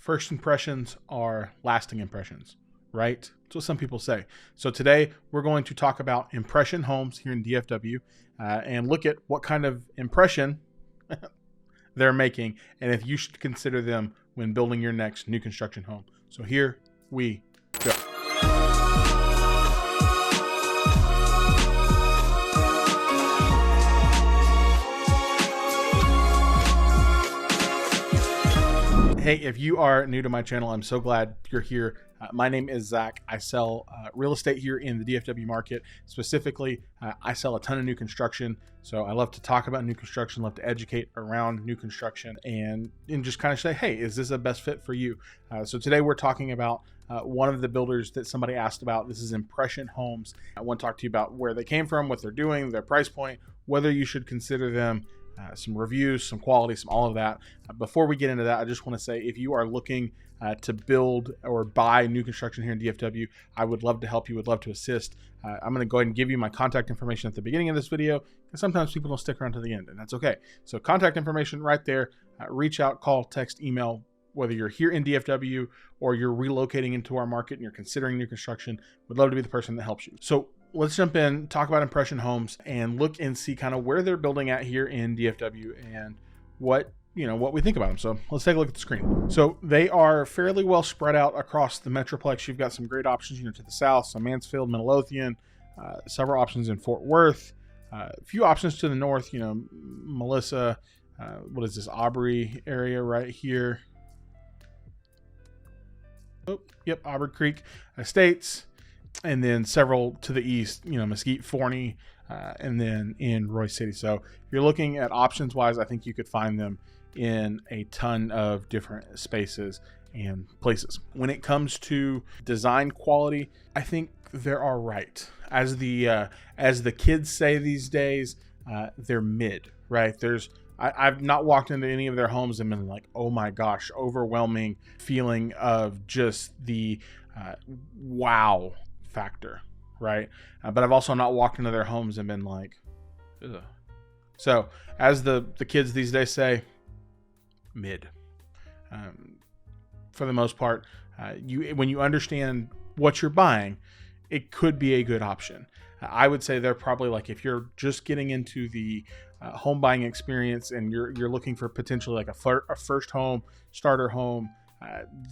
First impressions are lasting impressions, right? That's what some people say. So today we're going to talk about impression homes here in DFW and look at what kind of impression they're making and if you should consider them when building your next new construction home. So here we go. Hey, if you are new to my channel, I'm so glad you're here. My name is Zach. I sell real estate here in the DFW market. Specifically, I sell a ton of new construction. So I love to talk about new construction, love to educate around new construction and just kind of say, hey, is this a best fit for you? So today we're talking about one of the builders that somebody asked about. This is Impression Homes. I want to talk to you about where they came from, what they're doing, their price point, whether you should consider them, some reviews, some quality, some all of that. Before we get into that, I just want to say if you are looking to build or buy new construction here in DFW, I would love to help you, would love to assist. I'm going to go ahead and give you my contact information at the beginning of this video because sometimes people don't stick around to the end, and that's okay. So contact information right there. Reach out, call, text, email, whether you're here in DFW or you're relocating into our market and you're considering new construction. Would love to be the person that helps you. So let's jump in, talk about Impression Homes and look and see kind of where they're building at here in DFW and what we think about them. So let's take a look at the screen. So they are fairly well spread out across the Metroplex. You've got some great options, to the south, some Mansfield, Midlothian, several options in Fort Worth, a few options to the north, Melissa, what is this, Aubrey area right here. Oh, yep, Aubrey Creek Estates. And then several to the east, Mesquite, Forney, and then in Royce City. So if you're looking at options wise, I think you could find them in a ton of different spaces and places. When it comes to design quality, I think they're all right. As the kids say these days, they're mid, right? I've not walked into any of their homes and been like, oh my gosh, overwhelming feeling of just the wow factor, right? But I've also not walked into their homes and been like, ugh. So as the kids these days say, mid. For the most part, when you understand what you're buying, it could be a good option. I would say they're probably like, if you're just getting into the home buying experience and you're looking for potentially like a first home, starter home,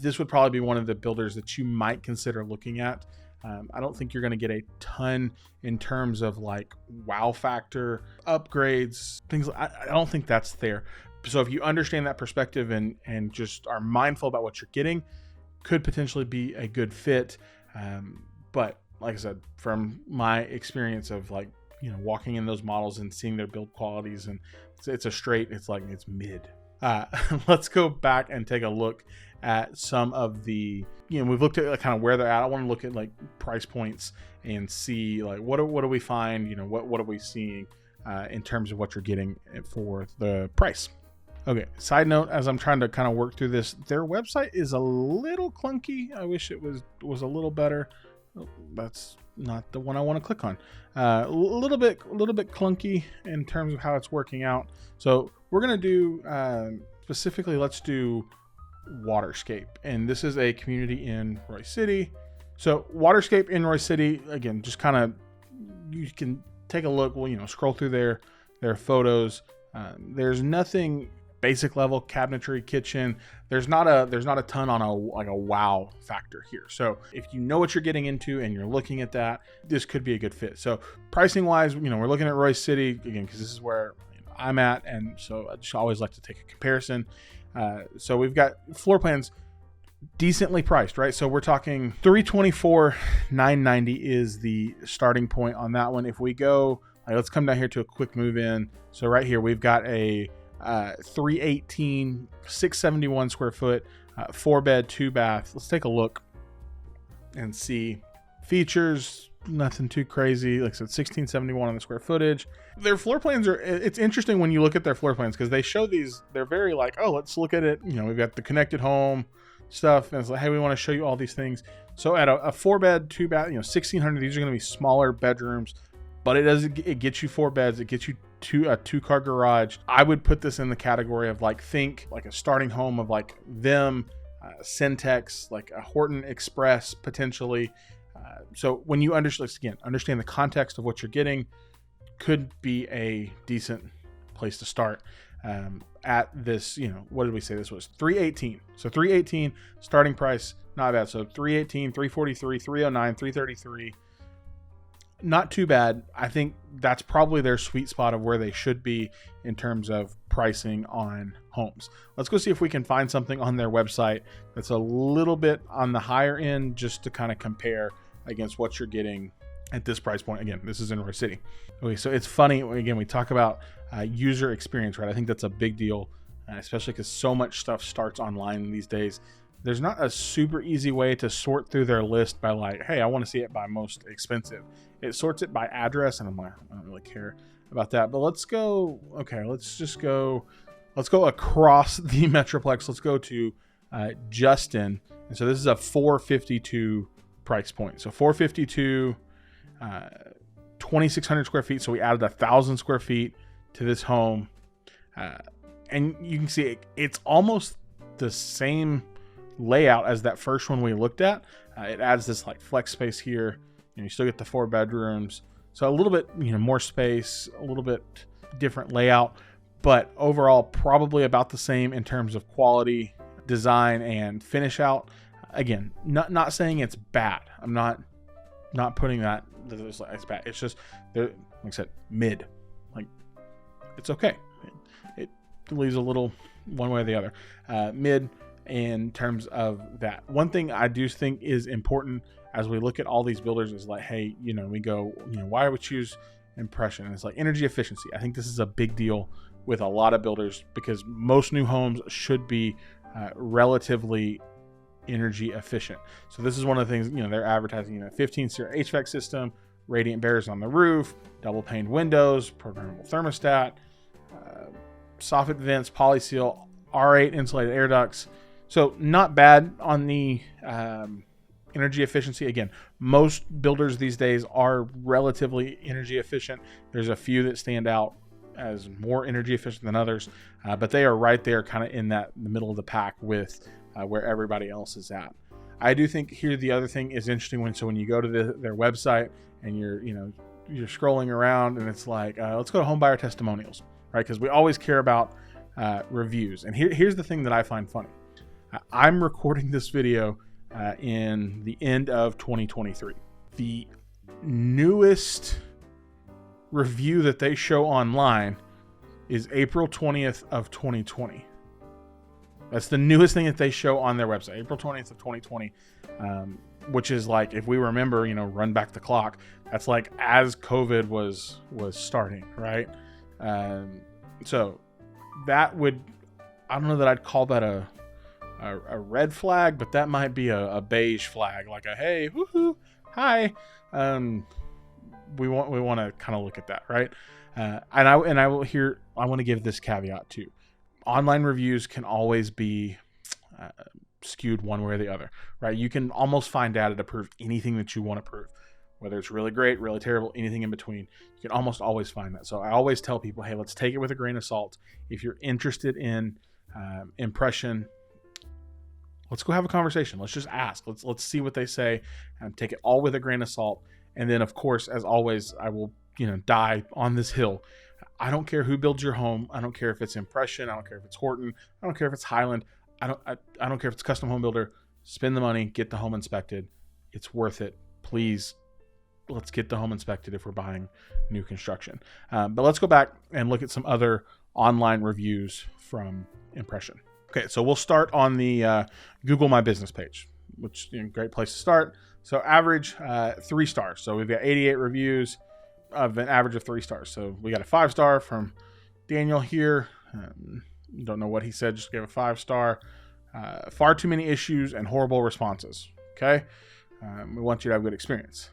this would probably be one of the builders that you might consider looking at. I don't think you're going to get a ton in terms of like wow factor, upgrades, things. I don't think that's there. So if you understand that perspective and just are mindful about what you're getting, could potentially be a good fit. But like I said, from my experience of like, walking in those models and seeing their build qualities, and it's mid. Let's go back and take a look at some of the, we've looked at kind of where they're at. I want to look at like price points and see like what do we find, what are we seeing in terms of what you're getting for the price. Okay, side note, as I'm trying to kind of work through this, their website is a little clunky. I wish it was a little better. Oh, that's not the one I want to click on. A little bit clunky in terms of how it's working out. So we're gonna do specifically, let's do Waterscape, and this is a community in Royce City. So Waterscape in Royce City, again, just kind of, you can take a look. Well, scroll through their photos. There's nothing basic level cabinetry, kitchen. There's not a ton on a wow factor here. So if you know what you're getting into and you're looking at that, this could be a good fit. So pricing wise, we're looking at Royce City again because this is where I'm at, and so I just always like to take a comparison. So we've got floor plans decently priced, right? So we're talking $324,990 is the starting point on that one. If we go, let's come down here to a quick move in. So right here we've got a 318, 671 square foot, 4-bed, 2-bath. Let's take a look and see features. Nothing too crazy. Like I said, 1671 on the square footage. Their floor plans it's interesting when you look at their floor plans because they show these, they're very like, oh, let's look at it. We've got the connected home stuff. And it's like, hey, we want to show you all these things. So at a 4-bed, 2-bath, 1600, these are going to be smaller bedrooms, but it gets you 4 beds. It gets you a 2-car garage. I would put this in the category of think like a starting home of like them Syntex, like a Horton Express potentially. So when you understand the context of what you're getting, could be a decent place to start at this. What did we say this was? 318. So 318 starting price, not bad. So 318, 343, 309, 333. Not too bad. I think that's probably their sweet spot of where they should be in terms of pricing on homes. Let's go see if we can find something on their website that's a little bit on the higher end, just to kind of compare against what you're getting at this price point. Again, this is in Roy City. Okay, so it's funny, again, we talk about user experience, right? I think that's a big deal, especially because so much stuff starts online these days. There's not a super easy way to sort through their list by like, hey, I want to see it by most expensive. It sorts it by address, and I'm like, I don't really care about that. But let's go. Okay, let's go across the Metroplex. Let's go to Justin. And so this is a 452 price point. So 452, 2,600 square feet. So we added 1,000 square feet to this home, and you can see it's almost the same layout as that first one we looked at. It adds this like flex space here, and you still get the 4 bedrooms, so a little bit more space, a little bit different layout, but overall probably about the same in terms of quality, design, and finish out. Again, not saying it's bad. I'm not putting that it's bad. It's just, like I said, mid. Like, it's okay. It leaves a little one way or the other. Mid in terms of that. One thing I do think is important as we look at all these builders is like, hey, we go, why would we choose Impression? And it's like energy efficiency. I think this is a big deal with a lot of builders because most new homes should be relatively energy efficient. So this is one of the things, they're advertising, 15-SEER HVAC system, radiant barriers on the roof, double paned windows, programmable thermostat, soffit vents, polyseal, R8 insulated air ducts. So not bad on the energy efficiency. Again, most builders these days are relatively energy efficient. There's a few that stand out as more energy efficient than others, but they are right there kind of in the middle of the pack with where everybody else is at. I do think here the other thing is interesting when you go to their website and you're scrolling around and it's like, let's go to home buyer testimonials, right? Because we always care about reviews. And here's the thing that I find funny. I'm recording this video in the end of 2023. The newest review that they show online is April 20th of 2020. That's the newest thing that they show on their website, April 20th of 2020, which is like, if we remember, run back the clock, that's like as COVID was starting, right? So that would, I don't know that I'd call that a red flag, but that might be a beige flag, like a hey, woohoo, hi. We want to kind of look at that, right? And I want to give this caveat too. Online reviews can always be skewed one way or the other, right? You can almost find data to prove anything that you want to prove, whether it's really great, really terrible, anything in between. You can almost always find that. So I always tell people, hey, let's take it with a grain of salt. If you're interested in Impression, let's go have a conversation. Let's just ask. Let's see what they say and take it all with a grain of salt. And then, of course, as always, I will die on this hill. I don't care who builds your home. I don't care if it's Impression. I don't care if it's Horton. I don't care if it's Highland. I don't care if it's custom home builder. Spend the money, get the home inspected. It's worth it. Please, let's get the home inspected if we're buying new construction. But let's go back and look at some other online reviews from Impression. Okay, so we'll start on the Google My Business page, which is a great place to start. So average 3 stars. So we've got 88 reviews of an average of 3 stars. So we got a 5-star from Daniel here. Don't know what he said, just gave a 5-star. Far too many issues and horrible responses. Okay, we want you to have a good experience.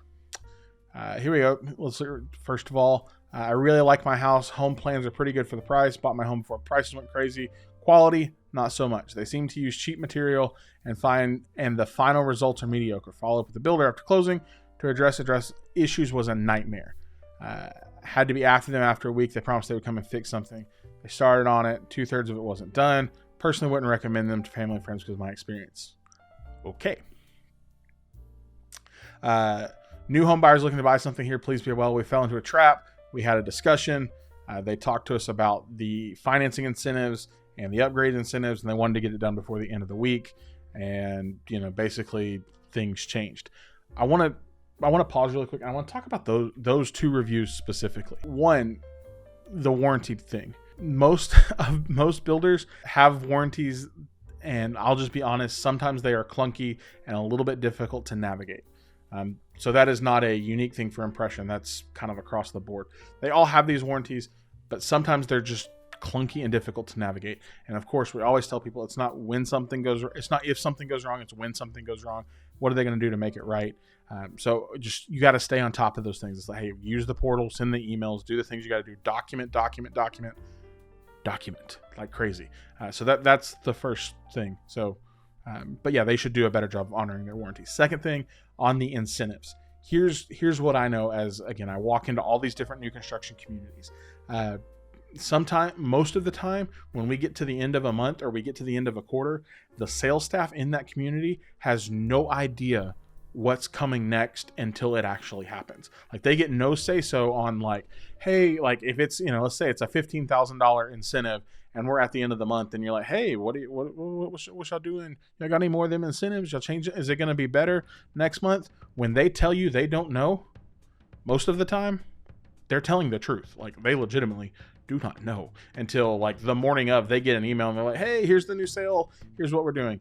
Here we go. Let's first of all, I really like my house. Home plans are pretty good for the price. Bought my home before prices went crazy. Quality, not so much. They seem to use cheap material and the final results are mediocre. Follow up with the builder after closing to address issues was a nightmare. Had to be after them after a week. They promised they would come and fix something. They started on it. 2/3 of it wasn't done. Personally wouldn't recommend them to family and friends because of my experience. Okay. New home buyers looking to buy something here, please be well. We fell into a trap. We had a discussion. They talked to us about the financing incentives and the upgrade incentives, and they wanted to get it done before the end of the week. And, basically things changed. I want to pause really quick. I want to talk about those 2 reviews specifically. One, the warranty thing. Most builders have warranties, and I'll just be honest, sometimes they are clunky and a little bit difficult to navigate. So that is not a unique thing for Impression. That's kind of across the board. They all have these warranties, but sometimes they're just clunky and difficult to navigate. And of course, we always tell people it's not if something goes wrong, it's when something goes wrong. What are they going to do to make it right? So just, you got to stay on top of those things. It's like, hey, use the portal, send the emails, do the things you got to do, document like crazy. So that's the first thing. So, but yeah, they should do a better job of honoring their warranties. Second thing, on the incentives. Here's what I know as, again, I walk into all these different new construction communities. Most of the time, when we get to the end of a month or we get to the end of a quarter, the sales staff in that community has no idea what's coming next until it actually happens. Like, they get no say so on, like, hey, like, if it's, let's say it's a $15,000 incentive and we're at the end of the month and you're like, hey, what y'all doing? Y'all got any more of them incentives? Y'all change it? Is it going to be better next month? When they tell you they don't know, most of the time they're telling the truth. Like, they legitimately do not know until like the morning of, they get an email and they're like, hey, here's the new sale. Here's what we're doing.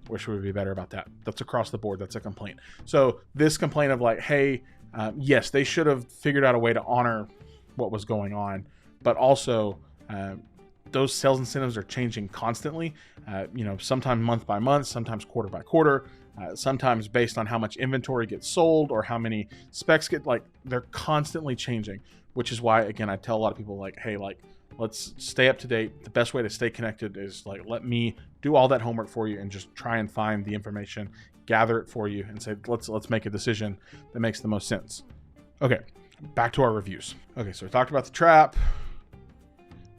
Wish we would be better about that. That's across the board. That's a complaint. So this complaint of like, hey, yes, they should have figured out a way to honor what was going on, but also those sales incentives are changing constantly. Sometimes month by month, sometimes quarter by quarter, sometimes based on how much inventory gets sold or how many specs get, like, they're constantly changing, which is why, again, I tell a lot of people, like, hey, like, let's stay up to date. The best way to stay connected is, like, let me do all that homework for you and just try and find the information, gather it for you, and say, let's make a decision that makes the most sense. Okay, back to our reviews. Okay, so we talked about the trap.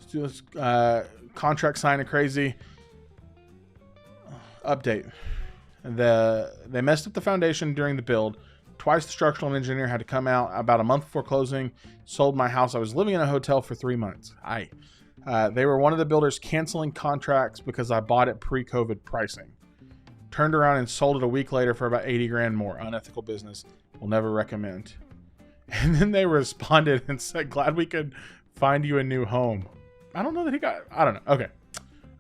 Let's do this contract signing crazy. Update. They messed up the foundation during the build. Twice the structural engineer had to come out about a month before closing. Sold my house. I was living in a hotel for 3 months. They were one of the builders canceling contracts because I bought it pre-COVID pricing. Turned around and sold it a week later for about 80 grand more. Unethical business. Will never recommend. And then they responded and said, glad we could find you a new home. I don't know. Okay.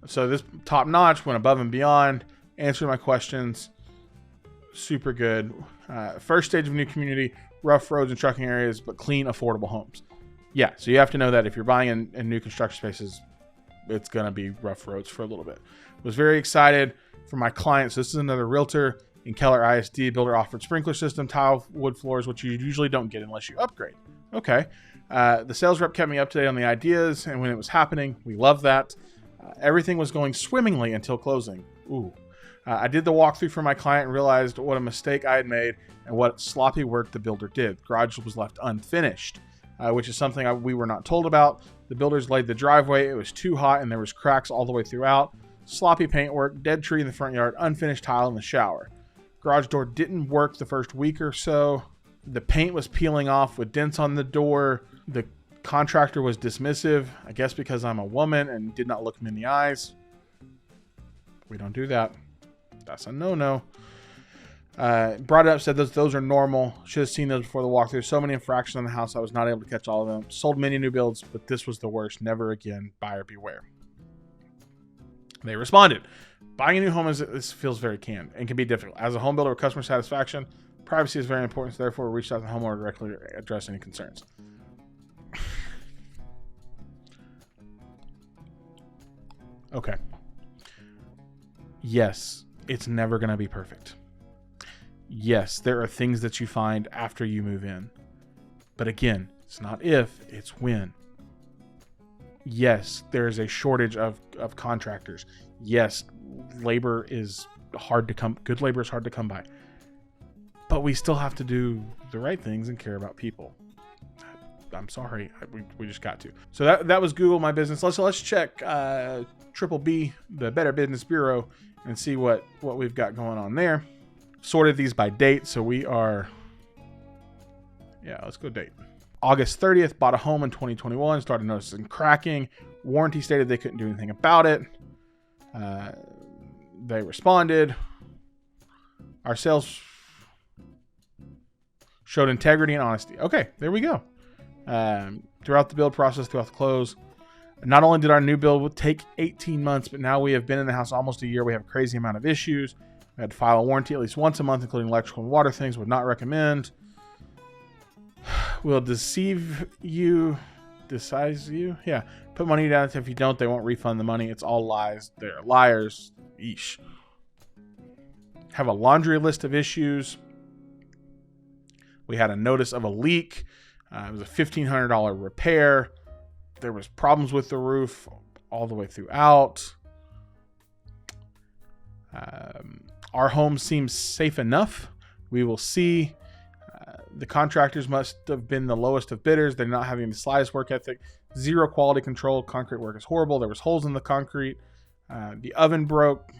So this top notch went above and beyond, answered my questions. Super good. First stage of new community, rough roads and trucking areas, but clean, affordable homes. Yeah, so you have to know that if you're buying in new construction spaces, it's going to be rough roads for a little bit. Was very excited for my clients. This is another realtor in Keller ISD. Builder offered sprinkler system, tile, wood floors, which you usually don't get unless you upgrade. Okay. The sales rep kept me up to date on the ideas, and when it was happening, we loved that. Everything was going swimmingly until closing. Ooh. I did the walkthrough for my client and realized what a mistake I had made and what sloppy work the builder did. Garage was left unfinished, which is something we were not told about. The builders laid the driveway. It was too hot and there was cracks all the way throughout. Sloppy paintwork, dead tree in the front yard, unfinished tile in the shower. Garage door didn't work the first week or so. The paint was peeling off with dents on the door. The contractor was dismissive, I guess because I'm a woman, and did not look me in the eyes. We don't do that. That's a no-no. Brought it up, said those are normal. Should have seen those before the walkthrough. So many infractions on the house, I was not able to catch all of them. Sold many new builds, but this was the worst. Never again. Buyer beware. They responded. Buying a new home feels very canned and can be difficult. As a home builder with customer satisfaction, privacy is very important, so therefore reached out to the homeowner directly to address any concerns. Okay. Yes, it's never going to be perfect. Yes, there are things that you find after you move in. But again, it's not if, it's when. Yes, there is a shortage of contractors. Yes, labor is hard to come. Good labor is hard to come by. But we still have to do the right things and care about people. I'm sorry, we just got to. So that was Google My Business. Let's check Triple B, the Better Business Bureau, and see what we've got going on there. Sorted these by date, so we are, let's go date. August 30th, bought a home in 2021, started noticing cracking. Warranty stated they couldn't do anything about it. They responded. Our sales showed integrity and honesty. Okay, there we go. Throughout the build process, throughout the close, not only did our new build take 18 months, but now we have been in the house almost a year. We have a crazy amount of issues. We had to file a warranty at least once a month, including electrical and water things. Would not recommend. Will deceive you. Decise you? Yeah. Put money down. If you don't, they won't refund the money. It's all lies. They're liars. Yeesh. Have a laundry list of issues. We had a notice of a leak. It was a $1,500 repair. There was problems with the roof all the way throughout. Our home seems safe enough. We will see. The contractors must have been the lowest of bidders. They're not having the slightest work ethic. Zero quality control. Concrete work is horrible. There was holes in the concrete. The oven broke.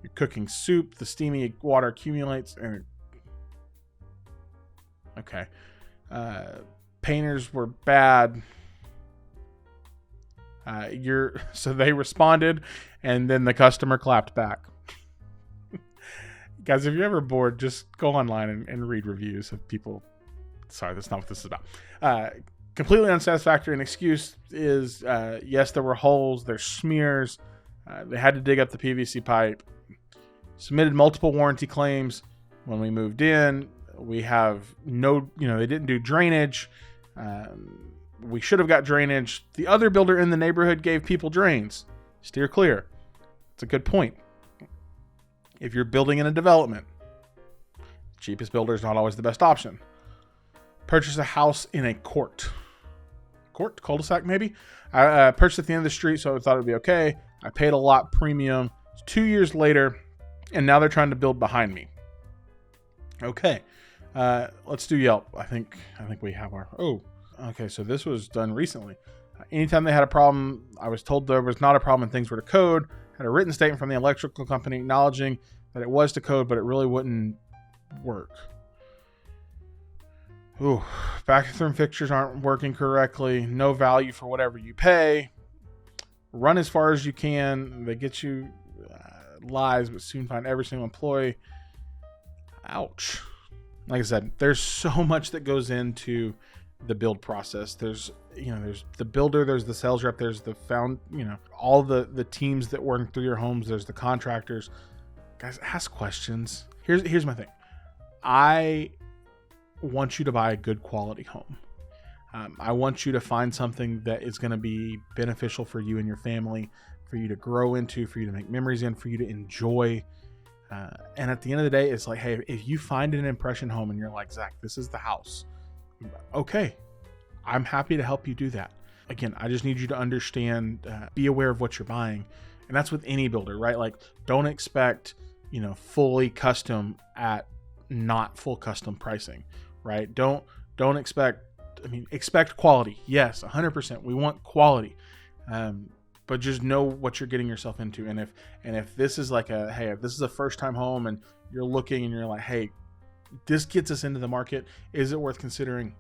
You're cooking soup. The steamy water accumulates. And okay. Painters were bad. So they responded, and then the customer clapped back. Guys, if you're ever bored, just go online and read reviews of people. Sorry, that's not what this is about. Completely unsatisfactory. An excuse is, yes, there were holes. There's smears. They had to dig up the PVC pipe. Submitted multiple warranty claims. When we moved in, we have they didn't do drainage. We should have got drainage. The other builder in the neighborhood gave people drains. Steer clear. It's a good point. If you're building in a development, cheapest builder is not always the best option. Purchase a house in a cul-de-sac maybe. I purchased at the end of the street, so I thought it'd be okay. I paid a lot premium. It's 2 years later, and now they're trying to build behind me. Okay, let's do Yelp. I think we have our. Oh, okay. So this was done recently. Anytime they had a problem, I was told there was not a problem and things were to code. Had a written statement from the electrical company acknowledging that it was to code, but it really wouldn't work. Ooh, bathroom fixtures aren't working correctly. No value for whatever you pay. Run as far as you can. They get you lies, but soon find every single employee. Ouch. Like I said, there's so much that goes into the build process. There's the builder, there's the sales rep, there's the all the teams that work through your homes, there's the contractors. Guys, ask questions. Here's my thing. I want you to buy a good quality home. I want you to find something that is going to be beneficial for you and your family, for you to grow into, for you to make memories in, for you to enjoy. And at the end of the day, it's like, hey, if you find an impression home and you're like, Zach, this is the house. Okay, I'm happy to help you do that. Again, I just need you to understand, be aware of what you're buying. And that's with any builder, right? Like, don't expect, fully custom at not full custom pricing, right? Don't expect, expect quality. Yes, 100%. We want quality. But just know what you're getting yourself into. And if this is like if this is a first time home and you're looking and you're like, hey, this gets us into the market, is it worth considering?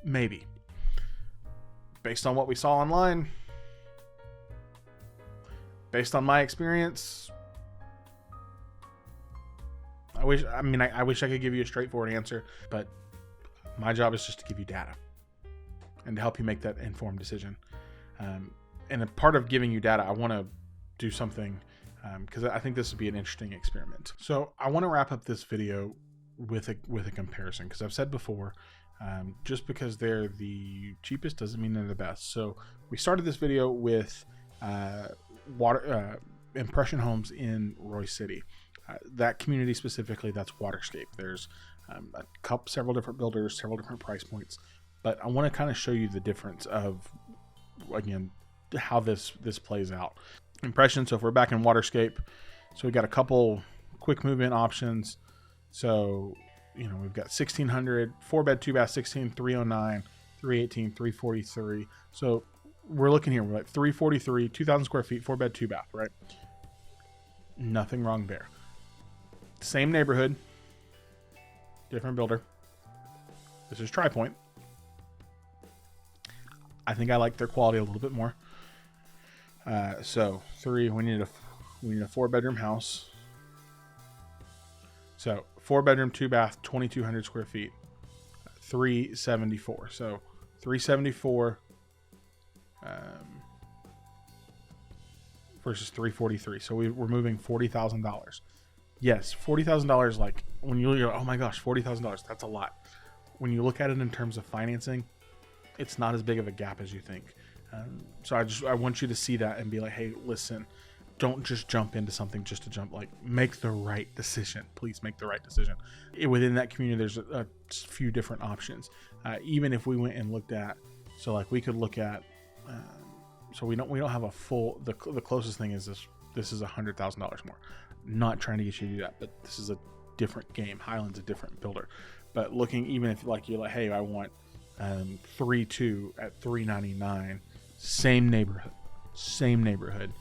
Maybe. Based on what we saw online, based on my experience, I wish I could give you a straightforward answer, but my job is just to give you data and to help you make that informed decision. And a part of giving you data, I want to do something because I think this would be an interesting experiment. So I want to wrap up this video with a comparison, because I've said before, just because they're the cheapest doesn't mean they're the best. So we started this video with impression homes in Royce City. That community specifically, that's Waterscape. There's several different builders, several different price points, but I want to kind of show you the difference of, again, how this plays out. Impression. So if we're back in Waterscape, so we got a couple quick move-in options. So we've got 1,600, 4-bed, 2-bath, 16, 309, 318, 343. So we're looking here. We're like 343, 2,000 square feet, 4-bed, 2-bath, right? Nothing wrong there. Same neighborhood, different builder. This is TriPoint. I think I like their quality a little bit more. So we need a 4-bedroom house. So 4-bedroom, 2-bath, 2,200 square feet, 374. So 374 versus 343. So we're moving $40,000. Yes, $40,000. Like when you go, oh my gosh, $40,000. That's a lot. When you look at it in terms of financing, it's not as big of a gap as you think. So I want you to see that and be like, hey, listen, don't just jump into something just to jump. Like, make the right decision. Please make the right decision. Within that community, there's a few different options. Even if we went and looked at, so like we could look at, so we don't have a full. The closest thing is this. This is $100,000 more. Not trying to get you to do that, but this is a different game. Highland's a different builder. But looking, even if like you're like, hey, I want 3.2 at $399, same neighborhood.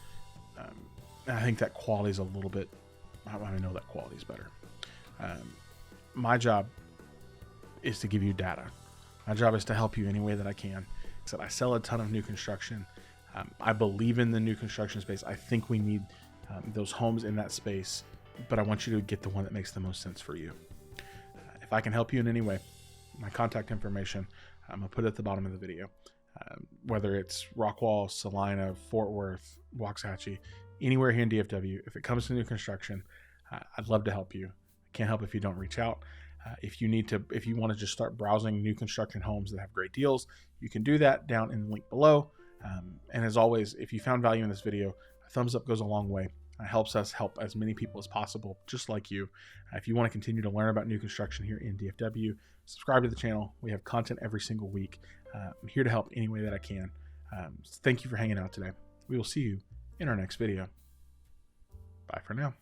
I think that quality is a little bit. I know that quality is better. My job is to give you data. My job is to help you any way that I can. So I sell a ton of new construction. I believe in the new construction space. I think we need those homes in that space, but I want you to get the one that makes the most sense for you. If I can help you in any way, my contact information, I'm going to put it at the bottom of the video. Whether it's Rockwall, Salina, Fort Worth, Waxahachie, anywhere here in DFW, if it comes to new construction, I'd love to help you. I can't help if you don't reach out. If you want to just start browsing new construction homes that have great deals, you can do that down in the link below. And as always, if you found value in this video, a thumbs up goes a long way. It helps us help as many people as possible, just like you. If you want to continue to learn about new construction here in DFW, subscribe to the channel. We have content every single week. I'm here to help any way that I can. Thank you for hanging out today. We will see you in our next video. Bye for now.